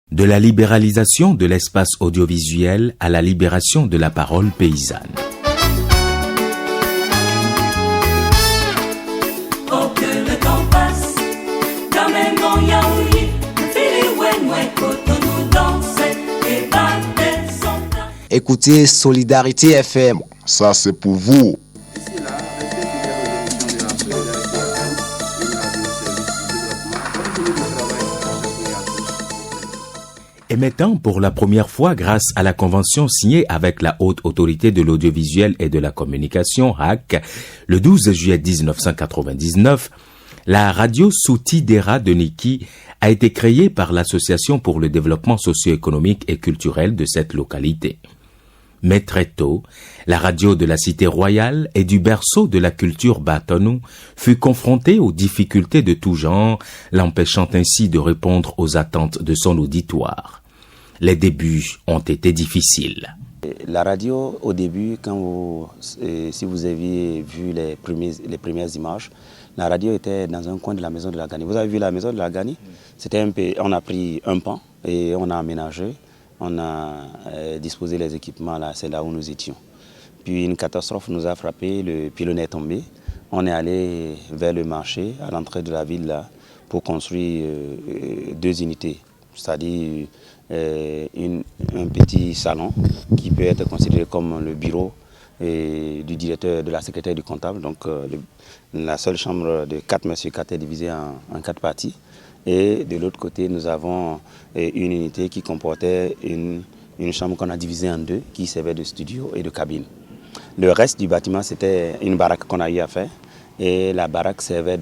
De la libéralisation de l'espace audiovisuel à la libération de la parole paysanne. Oh, que le temps passe, quand même on yaoui, fili ouais, nous danser et battre son temps. Écoutez Solidarité FM. Ça, c'est pour vous. Émettant pour la première fois grâce à la convention signée avec la Haute Autorité de l'Audiovisuel et de la Communication, HAC, le 12 juillet 1999, la radio Soutidera de Niki a été créée par l'Association pour le développement socio-économique et culturel de cette localité. Mais très tôt, la radio de la Cité Royale et du berceau de la culture Batonou fut confrontée aux difficultés de tout genre, l'empêchant ainsi de répondre aux attentes de son auditoire. Les débuts ont été difficiles. La radio, au début, si vous aviez vu les premières images, la radio était dans un coin de la maison de la Gani. Vous avez vu la maison de la Gani? On a pris un pan et on a aménagé. On a disposé les équipements, là, c'est là où nous étions. Puis une catastrophe nous a frappé, le pylône est tombé. On est allé vers le marché, à l'entrée de la ville, là, pour construire 2 unités. C'est-à-dire un petit salon qui peut être considéré comme le bureau du directeur, de la secrétaire du comptable. Donc la seule chambre de 4 mètres 4 est divisée en 4 parties. Et de l'autre côté, nous avons une unité qui comportait une chambre qu'on a divisée en 2, qui servait de studio et de cabine. Le reste du bâtiment, c'était une baraque qu'on a eu à faire. Et la baraque servait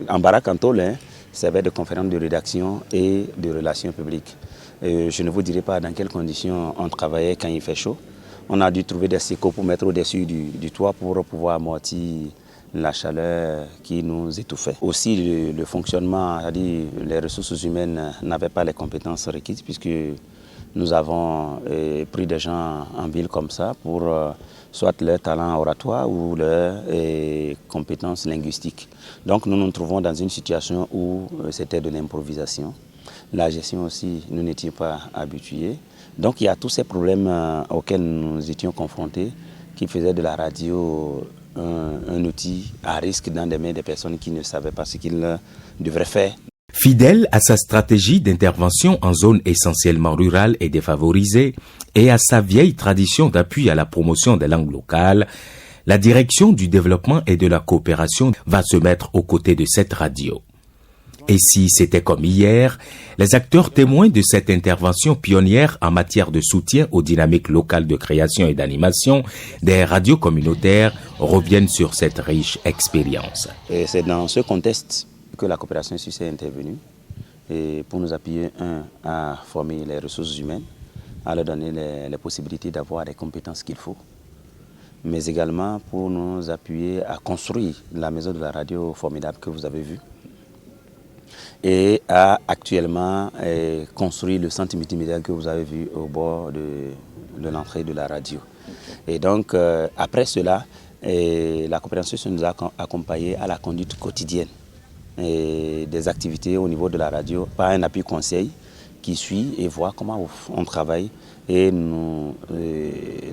en tôle, hein, servait de conférence de rédaction et de relations publiques. Je ne vous dirai pas dans quelles conditions on travaillait quand il fait chaud. On a dû trouver des sécos pour mettre au-dessus du toit pour pouvoir amortir la chaleur qui nous étouffait. Aussi, le fonctionnement, c'est-à-dire les ressources humaines n'avaient pas les compétences requises puisque nous avons pris des gens en ville comme ça pour soit leur talent oratoire ou leur compétences linguistiques. Donc nous nous trouvons dans une situation où c'était de l'improvisation. La gestion aussi, nous n'étions pas habitués. Donc il y a tous ces problèmes auxquels nous étions confrontés qui faisaient de la radio un outil à risque dans les mains des personnes qui ne savaient pas ce qu'ils devraient faire. Fidèle à sa stratégie d'intervention en zone essentiellement rurale et défavorisée et à sa vieille tradition d'appui à la promotion des langues locales, la direction du développement et de la coopération va se mettre aux côtés de cette radio. Et si c'était comme hier, les acteurs témoins de cette intervention pionnière en matière de soutien aux dynamiques locales de création et d'animation des radios communautaires reviennent sur cette riche expérience. Et c'est dans ce contexte que la coopération suisse est intervenue et pour nous appuyer, à former les ressources humaines, à leur donner les possibilités d'avoir les compétences qu'il faut, mais également pour nous appuyer à construire la maison de la radio formidable que vous avez vue, et à actuellement construire le centre multimédia que vous avez vu au bord de l'entrée de la radio. Et donc, après cela, la coopération nous a accompagnés à la conduite quotidienne des activités au niveau de la radio par un appui conseil qui suit et voit comment on travaille et nous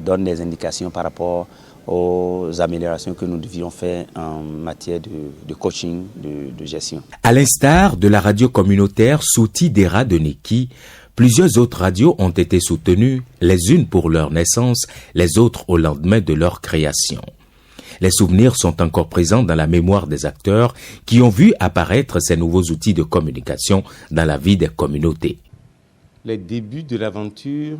donne des indications par rapport aux améliorations que nous devions faire en matière de coaching, de gestion. À l'instar de la radio communautaire Soutidera de Niki, plusieurs autres radios ont été soutenues, les unes pour leur naissance, les autres au lendemain de leur création. Les souvenirs sont encore présents dans la mémoire des acteurs qui ont vu apparaître ces nouveaux outils de communication dans la vie des communautés. Les débuts de l'aventure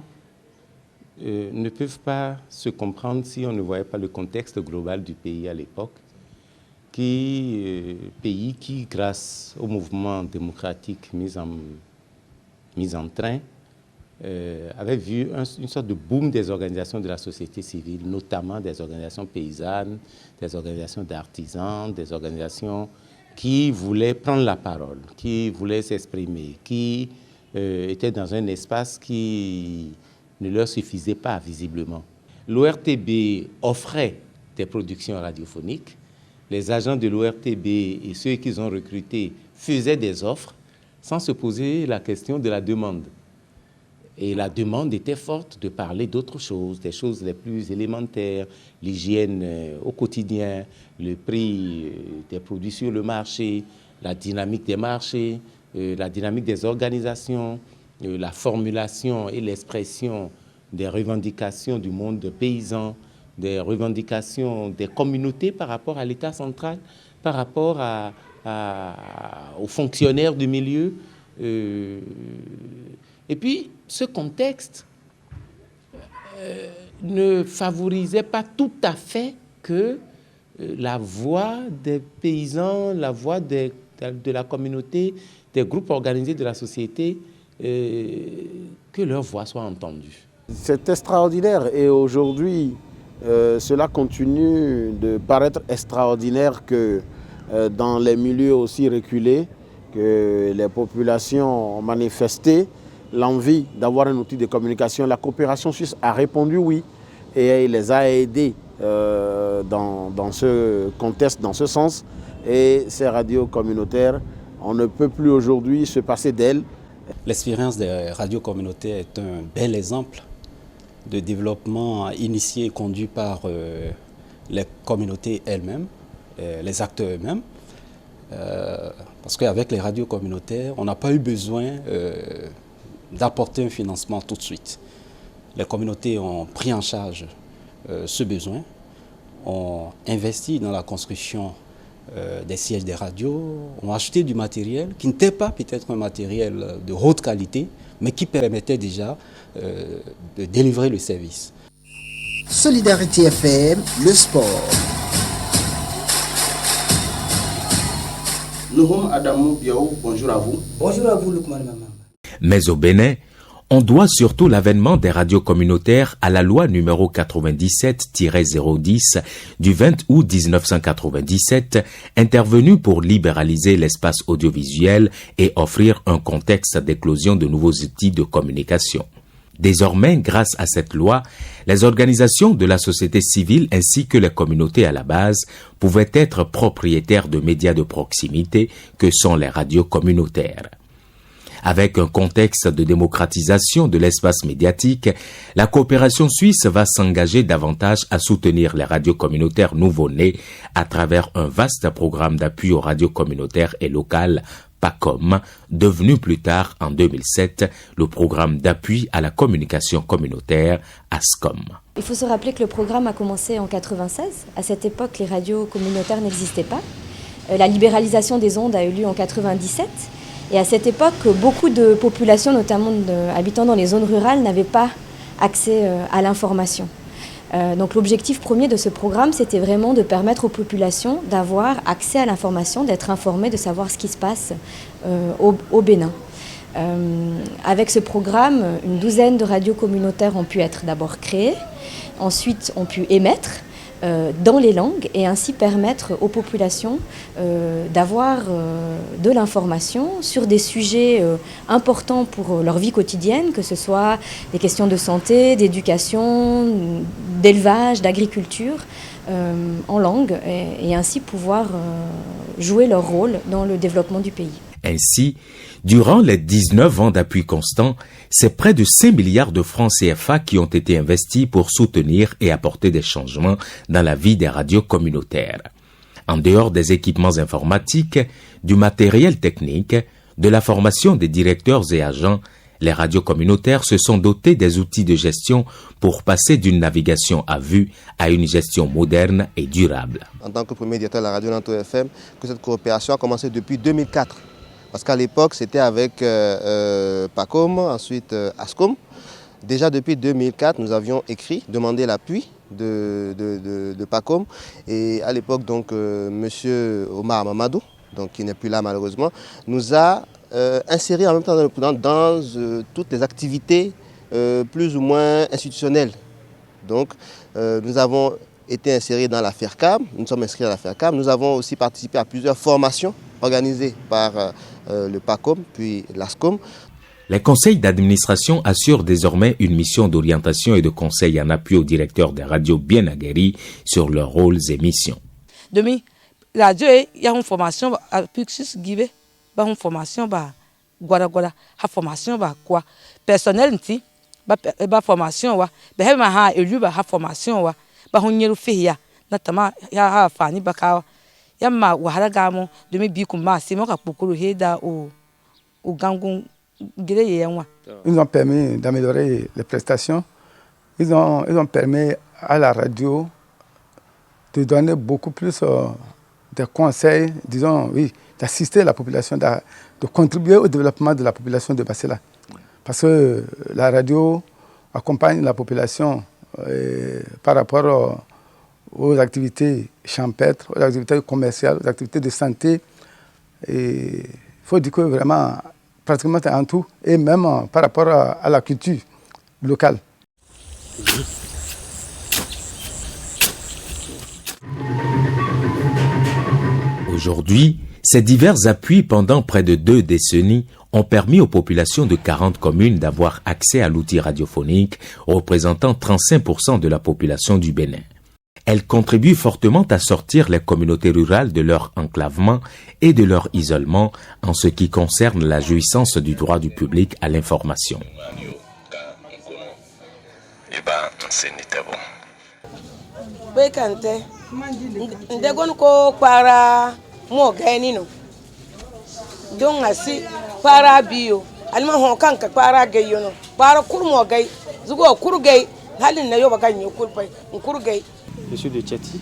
ne peuvent pas se comprendre si on ne voyait pas le contexte global du pays à l'époque, pays qui, grâce au mouvement démocratique mis en train, avait vu une sorte de boom des organisations de la société civile, notamment des organisations paysannes, des organisations d'artisans, des organisations qui voulaient prendre la parole, qui voulaient s'exprimer, qui étaient dans un espace qui ne leur suffisait pas visiblement. L'ORTB offrait des productions radiophoniques. Les agents de l'ORTB et ceux qu'ils ont recrutés faisaient des offres sans se poser la question de la demande. Et la demande était forte de parler d'autres choses, des choses les plus élémentaires, l'hygiène au quotidien, le prix des produits sur le marché, la dynamique des marchés, la dynamique des organisations, la formulation et l'expression des revendications du monde paysan, des revendications des communautés par rapport à l'État central, par rapport aux fonctionnaires du milieu. Et puis, ce contexte ne favorisait pas tout à fait que la voix des paysans, la voix de la communauté, des groupes organisés de la société, que leur voix soit entendue. C'est extraordinaire et aujourd'hui, cela continue de paraître extraordinaire que dans les milieux aussi reculés, que les populations ont manifesté l'envie d'avoir un outil de communication. La coopération suisse a répondu oui et les a aidés dans ce contexte, dans ce sens. Et ces radios communautaires, on ne peut plus aujourd'hui se passer d'elles. L'expérience des radios communautaires est un bel exemple de développement initié et conduit par les communautés elles-mêmes, les acteurs eux-mêmes. Parce qu'avec les radios communautaires, on n'a pas eu besoin d'apporter un financement tout de suite. Les communautés ont pris en charge ce besoin, ont investi dans la construction des sièges des radios, ont acheté du matériel qui n'était pas peut-être un matériel de haute qualité, mais qui permettait déjà de délivrer le service. Solidarité FM, le sport. Nous Adamou Biaou, bonjour à vous. Bonjour à vous, Lukman Maman. Mais au Bénin, on doit surtout l'avènement des radios communautaires à la loi numéro 97-010 du 20 août 1997, intervenue pour libéraliser l'espace audiovisuel et offrir un contexte d'éclosion de nouveaux outils de communication. Désormais, grâce à cette loi, les organisations de la société civile ainsi que les communautés à la base pouvaient être propriétaires de médias de proximité que sont les radios communautaires. Avec un contexte de démocratisation de l'espace médiatique, la coopération suisse va s'engager davantage à soutenir les radios communautaires nouveau-nées à travers un vaste programme d'appui aux radios communautaires et locales, PACOM, devenu plus tard, en 2007, le programme d'appui à la communication communautaire, ASCOM. Il faut se rappeler que le programme a commencé en 1996. À cette époque, les radios communautaires n'existaient pas. La libéralisation des ondes a eu lieu en 1997. Et à cette époque, beaucoup de populations, notamment habitant dans les zones rurales, n'avaient pas accès à l'information. Donc l'objectif premier de ce programme, c'était vraiment de permettre aux populations d'avoir accès à l'information, d'être informées, de savoir ce qui se passe au Bénin. Avec ce programme, une douzaine de radios communautaires ont pu être d'abord créées, ensuite ont pu émettre dans les langues et ainsi permettre aux populations d'avoir de l'information sur des sujets importants pour leur vie quotidienne, que ce soit des questions de santé, d'éducation, d'élevage, d'agriculture, en langue, et ainsi pouvoir jouer leur rôle dans le développement du pays. Ainsi, durant les 19 ans d'appui constant, c'est près de 5 milliards de francs CFA qui ont été investis pour soutenir et apporter des changements dans la vie des radios communautaires. En dehors des équipements informatiques, du matériel technique, de la formation des directeurs et agents, les radios communautaires se sont dotées des outils de gestion pour passer d'une navigation à vue à une gestion moderne et durable. En tant que premier directeur de la radio Nanto FM, que cette coopération a commencé depuis 2004. Parce qu'à l'époque, c'était avec PACOM, ensuite ASCOM. Déjà depuis 2004, nous avions écrit, demandé l'appui de PACOM. Et à l'époque, donc, M. Omar Mamadou, donc, qui n'est plus là malheureusement, nous a inséré en même temps dans toutes les activités plus ou moins institutionnelles. Donc, nous avons été insérés dans la FERCAM, nous sommes inscrits à la FERCAM. Nous avons aussi participé à plusieurs formations organisées par le PACOM, puis l'ASCOM. Les conseils d'administration assurent désormais une mission d'orientation et de conseil en appui aux directeurs des radios bien aguerris sur leurs rôles et missions. Demi, la radio, il y a une formation, puis une formation, gwara ha formation ba kwa personnel nti ba formation wa be he ma ha elu ba ha formation wa ba honyeru fihia na tama ya ha fani ba ka ya ma wahara ga mo de me bi ku ma si mo ka pokoro heda o gangun gire ye yanwa. Ils ont permis d'améliorer les prestations. Ils ont permis à la radio de donner beaucoup plus de conseils, disons, oui, d'assister la population, de contribuer au développement de la population de Bassela. Parce que la radio accompagne la population par rapport aux activités champêtres, aux activités commerciales, aux activités de santé. Il faut dire que vraiment, pratiquement en tout, et même par rapport à la culture locale. Aujourd'hui, ces divers appuis pendant près de 2 décennies ont permis aux populations de 40 communes d'avoir accès à l'outil radiophonique représentant 35% de la population du Bénin. Elles contribuent fortement à sortir les communautés rurales de leur enclavement et de leur isolement en ce qui concerne la jouissance du droit du public à l'information. Mo gani no don asi para biyo alma ho kanka para gayo no para kurmo gai zugo kurgai halin na yo baka nyi kurpai kurgai. Je suis de Tchéti.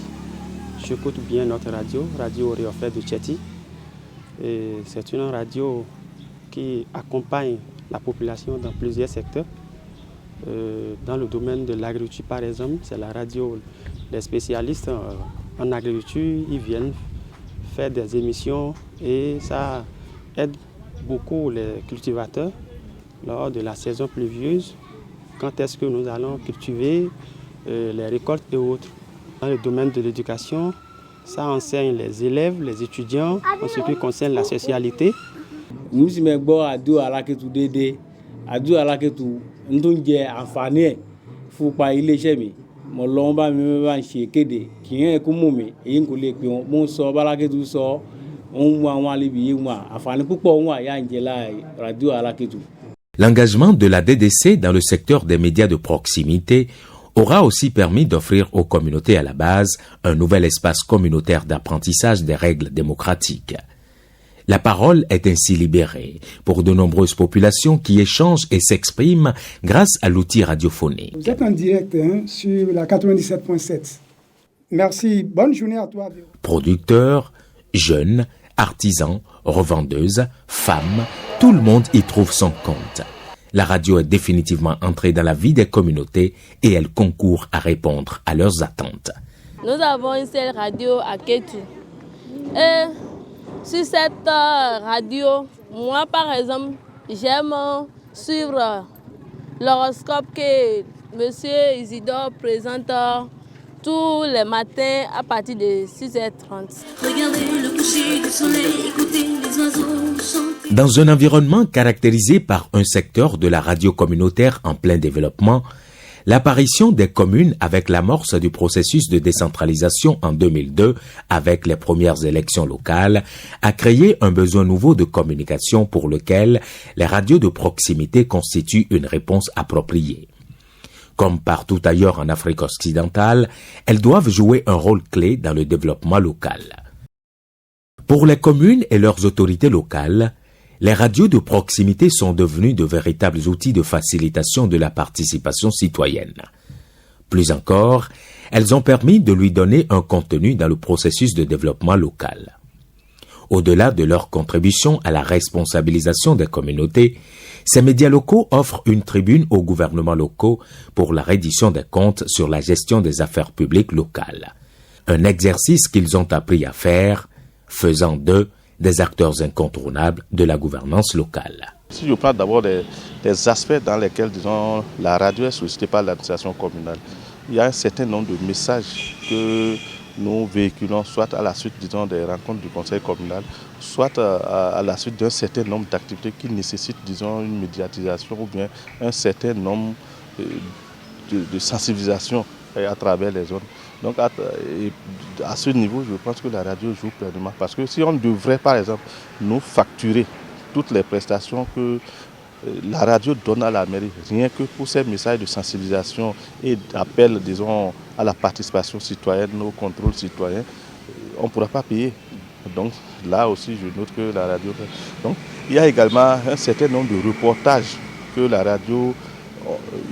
J'écoute bien notre radio, Radio Réoflet de Tchéti. C'est une radio qui accompagne la population dans plusieurs secteurs. Dans le domaine de l'agriculture par exemple, c'est la radio des spécialistes en agriculture, ils viennent faire des émissions et ça aide beaucoup les cultivateurs lors de la saison pluvieuse. Quand est-ce que nous allons cultiver les récoltes et autres. Dans le domaine de l'éducation, ça enseigne les élèves, les étudiants en ce qui concerne la socialité. Nous sommes ado alaketu dede, ado alaketu ndonje àǹfààní fún pa ilé iṣẹ́ mi. Mo lọ bá mi bá ń ṣe kéde kí en ko mú mi èyí kò lè pè wọ́n mo sọ balaketu sọ on wa wọ́n alibi yi wọ́n àǹfààní púpọ̀ wọ́n ya nje la radio alaketu. L'engagement de la DDC dans le secteur des médias de proximité aura aussi permis d'offrir aux communautés à la base un nouvel espace communautaire d'apprentissage des règles démocratiques. La parole est ainsi libérée pour de nombreuses populations qui échangent et s'expriment grâce à l'outil radiophonique. Vous êtes en direct sur la 97.7. Merci, bonne journée à toi. Producteurs, jeunes, artisans, revendeuses, femmes, tout le monde y trouve son compte. La radio est définitivement entrée dans la vie des communautés et elle concourt à répondre à leurs attentes. Nous avons une seule radio à Kétu. Et sur cette radio, moi par exemple, j'aime suivre l'horoscope que M. Isidore présente tous les matins à partir de 6h30. Regardez le coucher du soleil, écoutez les oiseaux chanter. Dans un environnement caractérisé par un secteur de la radio communautaire en plein développement, l'apparition des communes avec l'amorce du processus de décentralisation en 2002 avec les premières élections locales a créé un besoin nouveau de communication pour lequel les radios de proximité constituent une réponse appropriée. Comme partout ailleurs en Afrique occidentale, elles doivent jouer un rôle clé dans le développement local. Pour les communes et leurs autorités locales, les radios de proximité sont devenues de véritables outils de facilitation de la participation citoyenne. Plus encore, elles ont permis de lui donner un contenu dans le processus de développement local. Au-delà de leur contribution à la responsabilisation des communautés, ces médias locaux offrent une tribune aux gouvernements locaux pour la reddition des comptes sur la gestion des affaires publiques locales. Un exercice qu'ils ont appris à faire, faisant d'eux des acteurs incontournables de la gouvernance locale. Si je parle d'abord des aspects dans lesquels, disons, la radio est sollicitée par l'administration communale, il y a un certain nombre de messages que nous véhiculons, soit à la suite, disons, des rencontres du conseil communal, soit à la suite d'un certain nombre d'activités qui nécessitent, disons, une médiatisation ou bien un certain nombre de sensibilisation à travers les zones. Donc à ce niveau, je pense que la radio joue pleinement. Parce que si on devrait, par exemple, nous facturer toutes les prestations que la radio donne à la mairie, rien que pour ces messages de sensibilisation et d'appel, disons, à la participation citoyenne, au contrôle citoyen, on ne pourra pas payer. Donc là aussi, je note que la radio... Donc, il y a également un certain nombre de reportages que la radio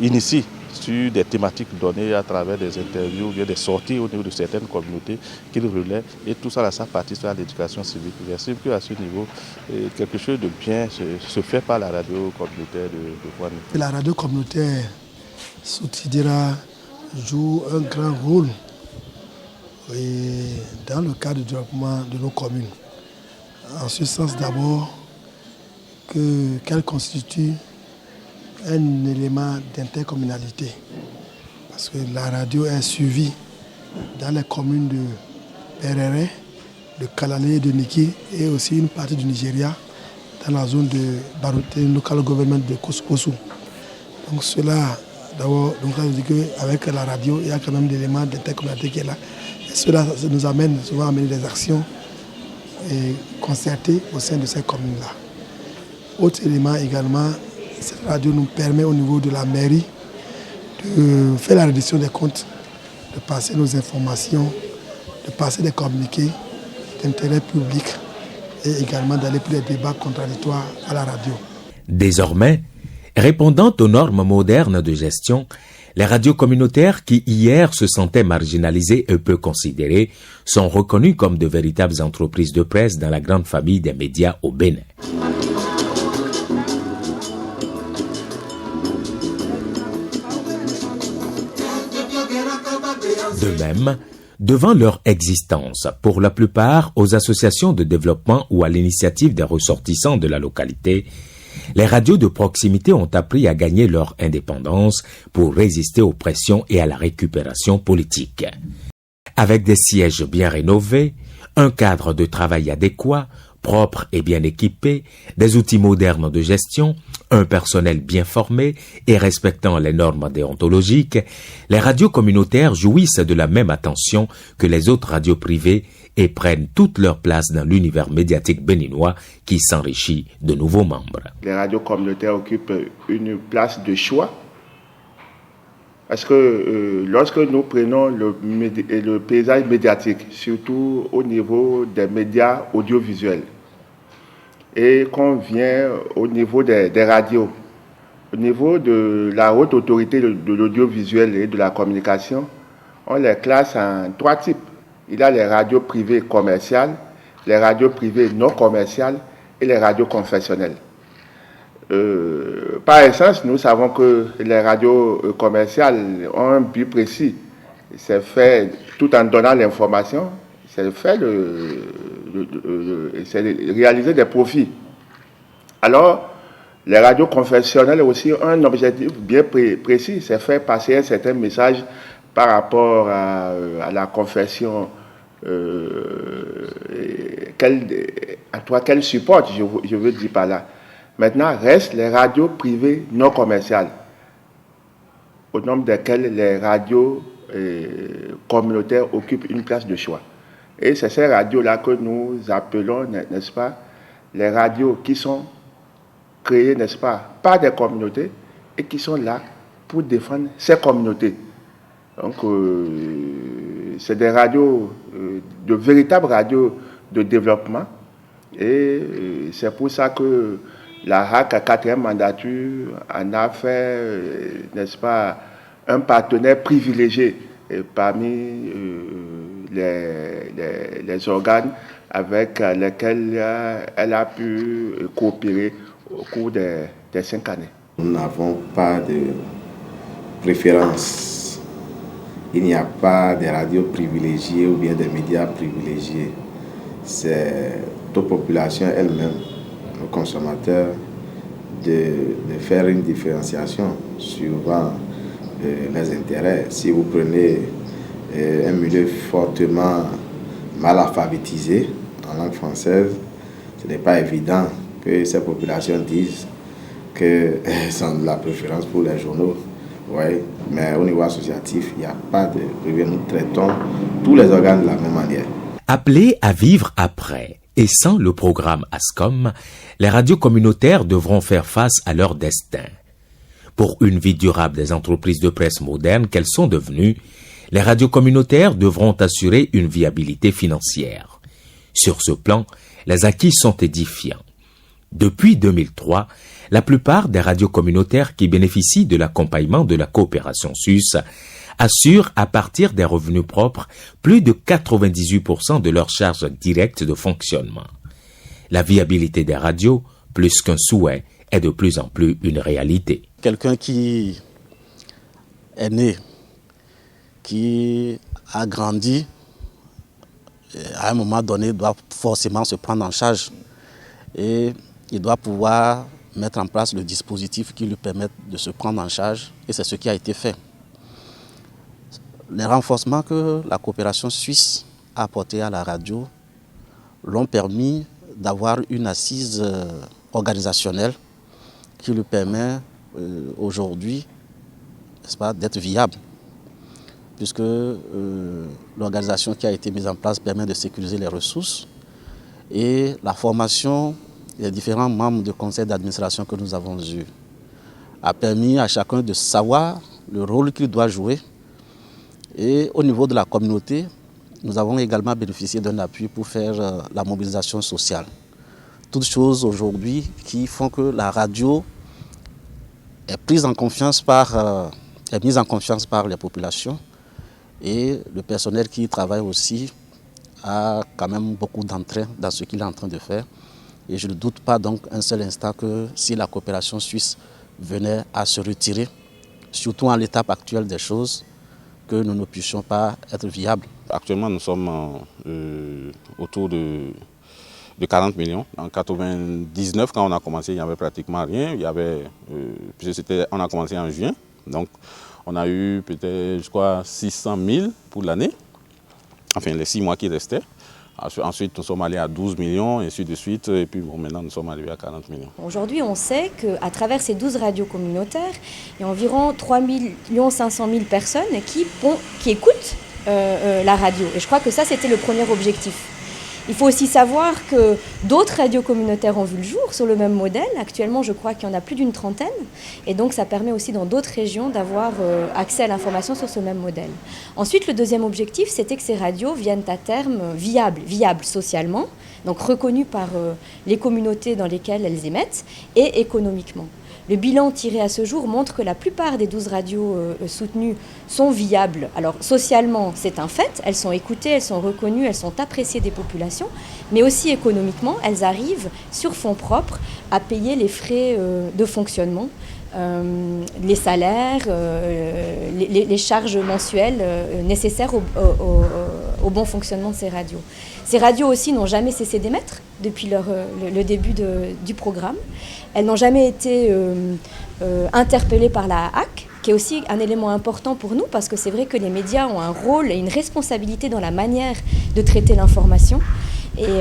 initie sur des thématiques données à travers des interviews ou bien des sorties au niveau de certaines communautés qu'il relaie. Et tout ça, là, ça participe à l'éducation civique. J'estime qu'à ce niveau, quelque chose de bien se fait par la radio communautaire de Fouani. La radio communautaire Soutidira joue un grand rôle dans le cadre du développement de nos communes. En ce sens d'abord qu'elle constitue un élément d'intercommunalité. Parce que la radio est suivie dans les communes de Perere, de Kalale et de Niki et aussi une partie du Nigeria dans la zone de Baroute, local government de Kosokosu. Donc cela, d'abord, je dis qu'avec la radio, il y a quand même des éléments d'intercommunalité qui est là. Et cela nous amène souvent à mener des actions concertées au sein de ces communes-là. Autre élément également, cette radio nous permet au niveau de la mairie de faire la reddition des comptes, de passer nos informations, de passer des communiqués d'intérêt public et également d'aller pour des débats contradictoires à la radio. Désormais, répondant aux normes modernes de gestion, les radios communautaires qui hier se sentaient marginalisées et peu considérées sont reconnues comme de véritables entreprises de presse dans la grande famille des médias au Bénin. De même, devant leur existence, pour la plupart aux associations de développement ou à l'initiative des ressortissants de la localité, les radios de proximité ont appris à gagner leur indépendance pour résister aux pressions et à la récupération politique. Avec des sièges bien rénovés, un cadre de travail adéquat, propre et bien équipé, des outils modernes de gestion, un personnel bien formé et respectant les normes déontologiques, les radios communautaires jouissent de la même attention que les autres radios privées et prennent toute leur place dans l'univers médiatique béninois qui s'enrichit de nouveaux membres. Les radios communautaires occupent une place de choix parce que lorsque nous prenons le paysage médiatique, surtout au niveau des médias audiovisuels, et qu'on vient au niveau des radios, au niveau de la haute autorité de l'audiovisuel et de la communication, on les classe en trois types. Il y a les radios privées commerciales, les radios privées non commerciales et les radios confessionnelles. Par essence, nous savons que les radios commerciales ont un but précis. C'est fait tout en donnant l'information, c'est fait c'est réaliser des profits. Alors, les radios confessionnelles aussi ont un objectif bien précis, c'est faire passer un certain message par rapport à la confession qu'elle supporte, je veux dire par là. Maintenant, restent les radios privées non commerciales, au nombre desquelles les radios communautaires occupent une place de choix. Et c'est ces radios-là que nous appelons, n'est-ce pas, les radios qui sont créées, n'est-ce pas, par des communautés et qui sont là pour défendre ces communautés. Donc, c'est des radios, de véritables radios de développement. Et c'est pour ça que la RAC, à 4e mandature, en a fait, n'est-ce pas, un partenaire privilégié parmi les organes avec lesquels elle a pu coopérer au cours des 5 années. Nous n'avons pas de préférence. Il n'y a pas de radios privilégiées ou bien des médias privilégiés. C'est toute population elle-même, nos consommateurs, de faire une différenciation suivant les intérêts. Si vous prenez un milieu fortement mal alphabétisé en langue française, ce n'est pas évident que ces populations disent qu'elles ont de la préférence pour les journaux. Ouais, mais au niveau associatif, il n'y a pas de... Nous traitons tous les organes de la même manière. Appelés à vivre après Et sans le programme ASCOM, les radios communautaires devront faire face à leur destin. Pour une vie durable des entreprises de presse modernes qu'elles sont devenues, les radios communautaires devront assurer une viabilité financière. Sur ce plan, les acquis sont édifiants. Depuis 2003, la plupart des radios communautaires qui bénéficient de l'accompagnement de la coopération suisse assurent à partir des revenus propres plus de 98% de leurs charges directes de fonctionnement. La viabilité des radios, plus qu'un souhait, est de plus en plus une réalité. Quelqu'un qui est né, qui a grandi, à un moment donné, doit forcément se prendre en charge et il doit pouvoir mettre en place le dispositif qui lui permette de se prendre en charge et c'est ce qui a été fait. Les renforcements que la coopération suisse a apportés à la radio l'ont permis d'avoir une assise organisationnelle qui lui permet aujourd'hui, n'est-ce pas, d'être viable, puisque l'organisation qui a été mise en place permet de sécuriser les ressources et la formation des différents membres du conseil d'administration que nous avons eu a permis à chacun de savoir le rôle qu'il doit jouer. Et au niveau de la communauté, nous avons également bénéficié d'un appui pour faire la mobilisation sociale. Toutes choses aujourd'hui qui font que la radio est mise en confiance par les populations et le personnel qui y travaille aussi a quand même beaucoup d'entrain dans ce qu'il est en train de faire. Et je ne doute pas donc un seul instant que si la coopération suisse venait à se retirer, surtout en l'étape actuelle des choses, que nous ne puissions pas être viables. Actuellement, nous sommes autour de 40 millions. En 1999, quand on a commencé, il n'y avait pratiquement rien. On a commencé en juin, donc on a eu peut-être, je crois, 600 000 pour l'année, enfin les 6 mois qui restaient. Ensuite, nous sommes allés à 12 millions, et ainsi de suite. Et puis maintenant, nous sommes arrivés à 40 millions. Aujourd'hui, on sait qu'à travers ces 12 radios communautaires, il y a environ 3 500 000 personnes qui écoutent la radio. Et je crois que ça, c'était le premier objectif. Il faut aussi savoir que d'autres radios communautaires ont vu le jour sur le même modèle. Actuellement, je crois qu'il y en a plus d'une trentaine. Et donc, ça permet aussi dans d'autres régions d'avoir accès à l'information sur ce même modèle. Ensuite, le deuxième objectif, c'était que ces radios viennent à terme viables socialement, donc reconnues par les communautés dans lesquelles elles émettent, et économiquement. Le bilan tiré à ce jour montre que la plupart des 12 radios soutenues sont viables. Alors socialement, c'est un fait, elles sont écoutées, elles sont reconnues, elles sont appréciées des populations, mais aussi économiquement, elles arrivent sur fonds propres à payer les frais de fonctionnement, les salaires, les charges mensuelles nécessaires au bon fonctionnement de ces radios. Ces radios aussi n'ont jamais cessé d'émettre depuis le début du programme. Elles n'ont jamais été interpellées par la HAC, qui est aussi un élément important pour nous, parce que c'est vrai que les médias ont un rôle et une responsabilité dans la manière de traiter l'information. Et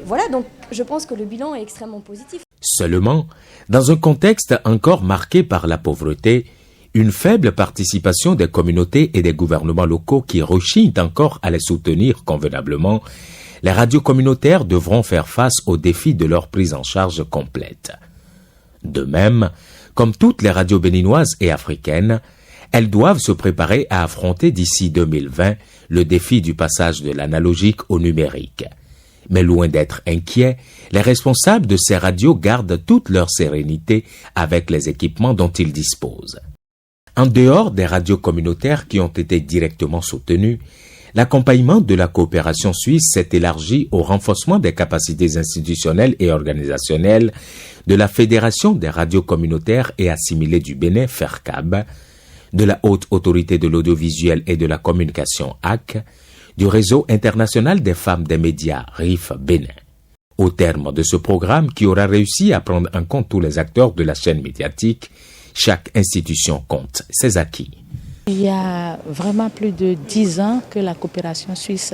voilà, donc je pense que le bilan est extrêmement positif. Seulement, dans un contexte encore marqué par la pauvreté, une faible participation des communautés et des gouvernements locaux qui rechignent encore à les soutenir convenablement, les radios communautaires devront faire face au défi de leur prise en charge complète. De même, comme toutes les radios béninoises et africaines, elles doivent se préparer à affronter d'ici 2020 le défi du passage de l'analogique au numérique. Mais loin d'être inquiets, les responsables de ces radios gardent toute leur sérénité avec les équipements dont ils disposent. En dehors des radios communautaires qui ont été directement soutenues, l'accompagnement de la coopération suisse s'est élargi au renforcement des capacités institutionnelles et organisationnelles de la Fédération des radios communautaires et assimilées du Bénin, FERCAB, de la Haute Autorité de l'Audiovisuel et de la Communication, HAC, du Réseau international des femmes des médias, RIF Bénin. Au terme de ce programme qui aura réussi à prendre en compte tous les acteurs de la chaîne médiatique, chaque institution compte ses acquis. Il y a vraiment plus de 10 ans que la coopération suisse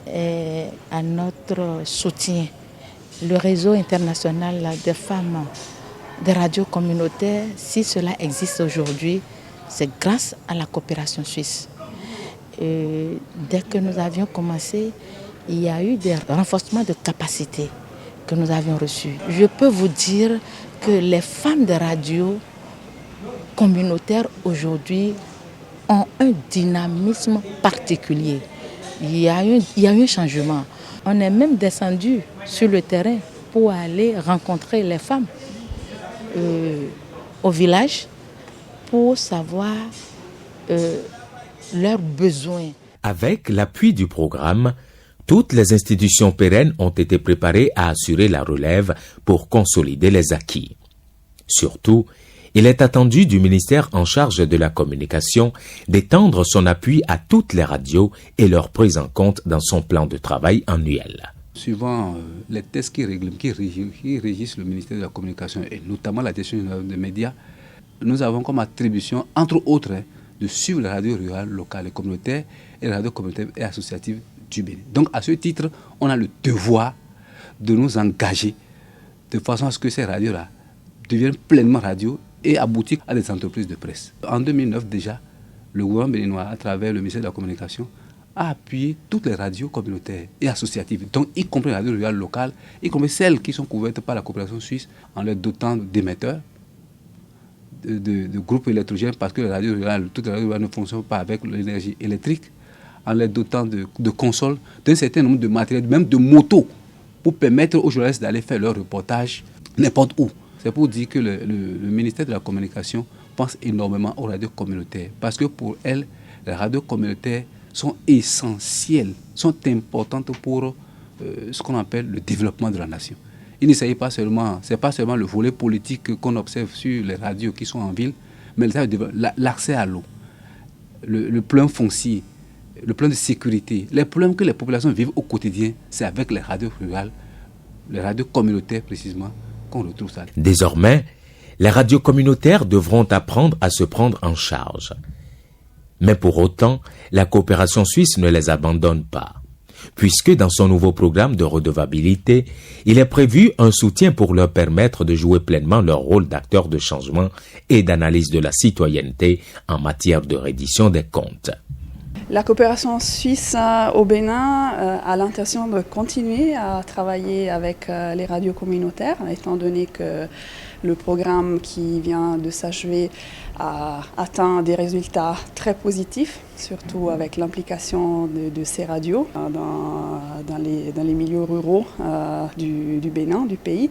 est à notre soutien. Le réseau international des femmes des radios communautaires, si cela existe aujourd'hui, c'est grâce à la coopération suisse. Et dès que nous avions commencé, il y a eu des renforcements de capacités que nous avions reçus. Je peux vous dire que les femmes de radio communautaires aujourd'hui ont un dynamisme particulier. Il y a eu un changement. On est même descendu sur le terrain pour aller rencontrer les femmes au village pour savoir leurs besoins. Avec l'appui du programme, toutes les institutions pérennes ont été préparées à assurer la relève pour consolider les acquis. Surtout, il est attendu du ministère en charge de la communication d'étendre son appui à toutes les radios et leur prise en compte dans son plan de travail annuel. Suivant les textes qui régissent le ministère de la Communication et notamment la direction des médias, nous avons comme attribution, entre autres, de suivre les radios rurales, locales et communautaires et les radios communautaires et associatives du Bénin. Donc à ce titre, on a le devoir de nous engager de façon à ce que ces radios-là deviennent pleinement radios et aboutissent à des entreprises de presse. En 2009 déjà, le gouvernement béninois, à travers le ministère de la Communication, a appuyé toutes les radios communautaires et associatives, donc y compris les radios rurales locales, y compris celles qui sont couvertes par la coopération suisse, en les dotant d'émetteurs, de groupes électrogènes, parce que les radios rurales, toutes les radios rurales ne fonctionnent pas avec l'énergie électrique, en les dotant de consoles, d'un certain nombre de matériels, même de motos, pour permettre aux journalistes d'aller faire leur reportage n'importe où. C'est pour dire que le ministère de la Communication pense énormément aux radios communautaires, parce que pour elles, les radios communautaires sont essentielles, sont importantes pour ce qu'on appelle le développement de la nation. Il ne s'agit pas seulement, c'est pas seulement le volet politique qu'on observe sur les radios qui sont en ville, mais l'accès à l'eau, le plan foncier, le plan de sécurité, les problèmes que les populations vivent au quotidien, c'est avec les radios rurales, les radios communautaires précisément, qu'on retrouve ça. Désormais, les radios communautaires devront apprendre à se prendre en charge. Mais pour autant, la coopération suisse ne les abandonne pas, puisque dans son nouveau programme de redevabilité, il est prévu un soutien pour leur permettre de jouer pleinement leur rôle d'acteur de changement et d'analyse de la citoyenneté en matière de reddition des comptes. La coopération suisse au Bénin a l'intention de continuer à travailler avec les radios communautaires, étant donné que le programme qui vient de s'achever a atteint des résultats très positifs, surtout avec l'implication de ces radios dans les milieux ruraux du Bénin, du pays.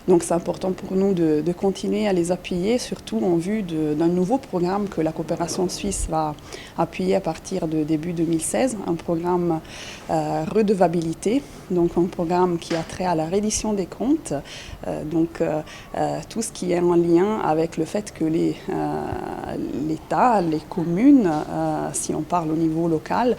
Donc c'est important pour nous de continuer à les appuyer, surtout en vue d'un nouveau programme que la coopération suisse va appuyer à partir de début 2016, un programme redevabilité, donc un programme qui a trait à la reddition des comptes, tout ce qui est en lien avec le fait que l'État, les communes, si on parle au niveau local,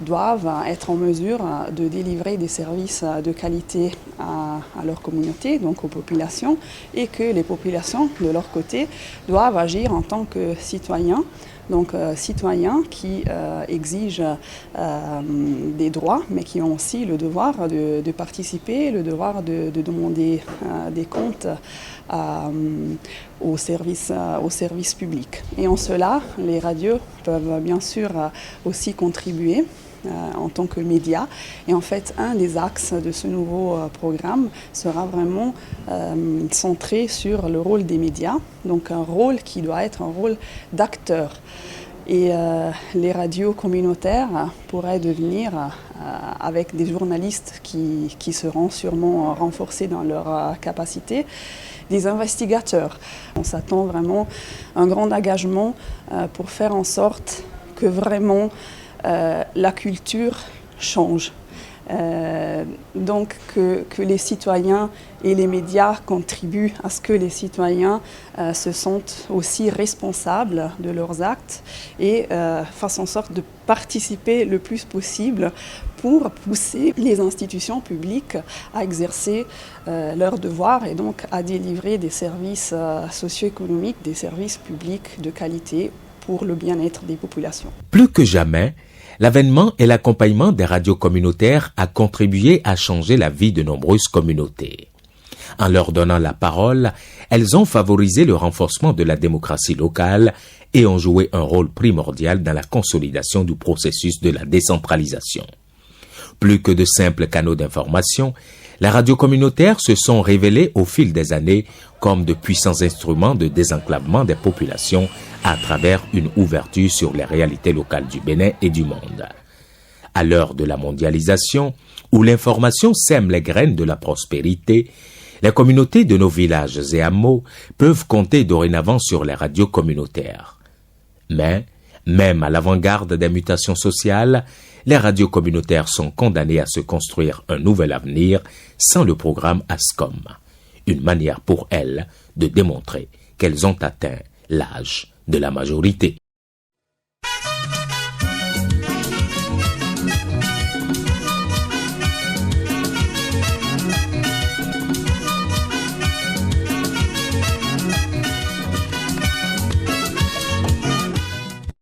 doivent être en mesure de délivrer des services de qualité à leur communauté, donc aux populations, et que les populations, de leur côté, doivent agir en tant que citoyens. Donc citoyens qui exigent des droits, mais qui ont aussi le devoir de participer, le devoir de demander des comptes au service public. Et en cela, les radios peuvent bien sûr aussi contribuer en tant que médias. Et en fait, un des axes de ce nouveau programme sera vraiment centré sur le rôle des médias, donc un rôle qui doit être un rôle d'acteur. Et les radios communautaires pourraient devenir, avec des journalistes qui seront sûrement renforcés dans leur capacité, des investigateurs. On s'attend vraiment à un grand engagement pour faire en sorte que vraiment la culture change. Donc que les citoyens et les médias contribuent à ce que les citoyens se sentent aussi responsables de leurs actes et fassent en sorte de participer le plus possible pour pousser les institutions publiques à exercer leurs devoirs et donc à délivrer des services socio-économiques, des services publics de qualité pour le bien-être des populations. Plus que jamais, l'avènement et l'accompagnement des radios communautaires a contribué à changer la vie de nombreuses communautés. En leur donnant la parole, elles ont favorisé le renforcement de la démocratie locale et ont joué un rôle primordial dans la consolidation du processus de la décentralisation. Plus que de simples canaux d'information, les radios communautaires se sont révélées au fil des années comme de puissants instruments de désenclavement des populations à travers une ouverture sur les réalités locales du Bénin et du monde. À l'heure de la mondialisation, où l'information sème les graines de la prospérité, les communautés de nos villages et hameaux peuvent compter dorénavant sur les radios communautaires. Mais, même à l'avant-garde des mutations sociales, les radios communautaires sont condamnées à se construire un nouvel avenir sans le programme ASCOM, une manière pour elles de démontrer qu'elles ont atteint l'âge de la majorité.